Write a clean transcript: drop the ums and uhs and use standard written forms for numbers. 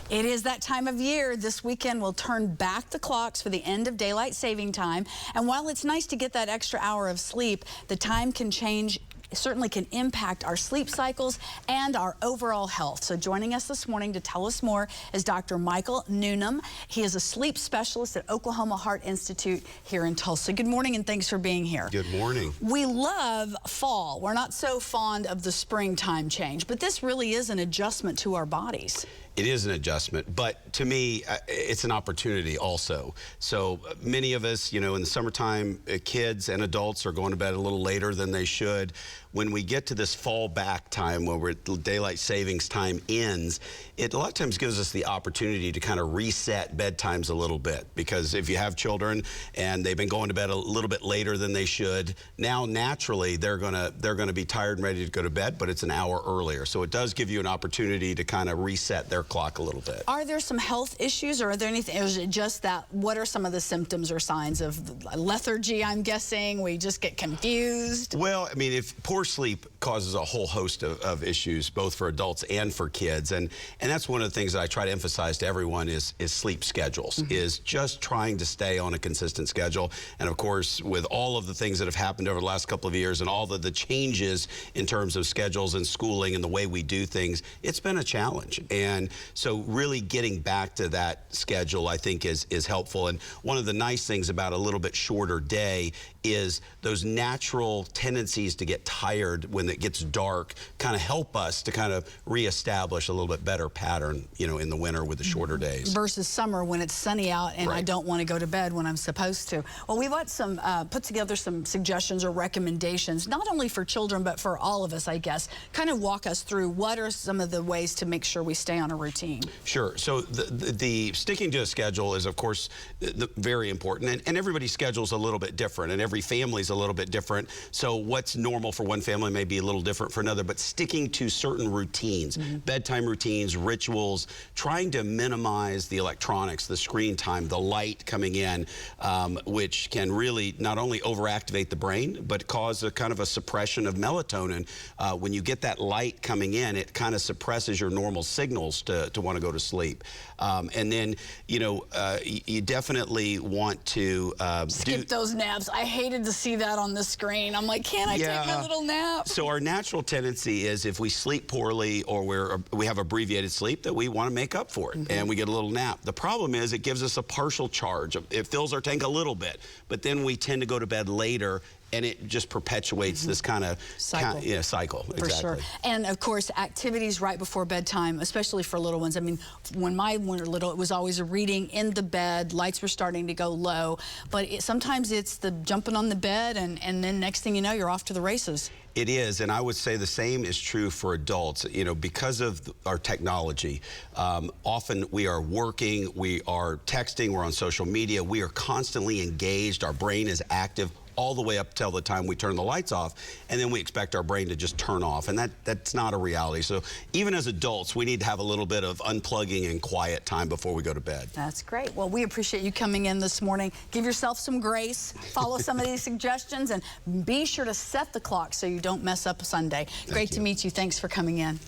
It is that time of year. This weekend we'll turn back the clocks for the end of daylight saving time. And while it's nice to get that extra hour of sleep, the time can change. It certainly can impact our sleep cycles and our overall health. So joining us this morning to tell us more is Dr. Michael Newnham. He is a sleep specialist at Oklahoma Heart Institute here in Tulsa. Good morning and thanks for being here. Good morning. We love fall. We're not so fond of the springtime change, but this really is an adjustment to our bodies. It is an adjustment, but to me, it's an opportunity also. So many of us, you know, in the summertime, kids and adults are going to bed a little later than they should. When we get to this fall back time where daylight savings time ends, it a lot of times gives us the opportunity to kind of reset bedtimes a little bit. Because if you have children and they've been going to bed a little bit later than they should, now naturally they're gonna be tired and ready to go to bed, but it's an hour earlier. So it does give you an opportunity to kind of reset their clock a little bit. Are there some health issues, or are there anything, or is it just that, what are some of the symptoms or signs of lethargy, I'm guessing? We just get confused? Well, I mean, if poor sleep causes a whole host of issues, both for adults and for kids, and that's one of the things that I try to emphasize to everyone is sleep schedules, is just trying to stay on a consistent schedule. And of course, with all of the things that have happened over the last couple of years and all the changes in terms of schedules and schooling and the way we do things, it's been a challenge. And so really getting back to that schedule, I think, is helpful. And one of the nice things about a little bit shorter day is those natural tendencies to get tired when it gets dark kind of help us to kind of reestablish a little bit better pattern, you know, in the winter with the shorter days. Versus summer when it's sunny out and I don't want to go to bed when I'm supposed to. Well, we've got some, put together some suggestions or recommendations, not only for children, but for all of us, I guess. Kind of walk us through what are some of the ways to make sure we stay on a routine. Sure. So the sticking to a schedule is, of course, very important. And everybody's schedule is a little bit different, and every family is a little bit different. So what's normal for one family may be a little different for another, but sticking to certain routines, bedtime routines, rituals, trying to minimize the electronics, the screen time, the light coming in, which can really not only overactivate the brain, but cause a kind of a suppression of melatonin. When you get that light coming in, it kind of suppresses your normal signals to want to go to sleep. And then, you know, you definitely want to skip those naps. I hated to see that on the screen. I'm like, can't I take my little nap? So our natural tendency is if we sleep poorly or we have abbreviated sleep, that we want to make up for it, and we get a little nap. The problem is it gives us a partial charge. It fills our tank a little bit, but then we tend to go to bed later, and it just perpetuates this kind of cycle. Cycle. For sure. And of course, activities right before bedtime, especially for little ones. I mean, when mine were little, it was always a reading in the bed. Lights were starting to go low, but sometimes it's the jumping on the bed, and then next thing you know, you're off to the races. It is, and I would say the same is true for adults. You know, because of our technology, often we are working, we are texting, we're on social media, we are constantly engaged, our brain is active all the way up till the time we turn the lights off, and then we expect our brain to just turn off, and that's not a reality. So even as adults, we need to have a little bit of unplugging and quiet time before we go to bed. That's great. Well, we appreciate you coming in this morning. Give yourself some grace, follow some of these suggestions, and be sure to set the clock so you don't mess up Sunday. Great to meet you. Thanks for coming in.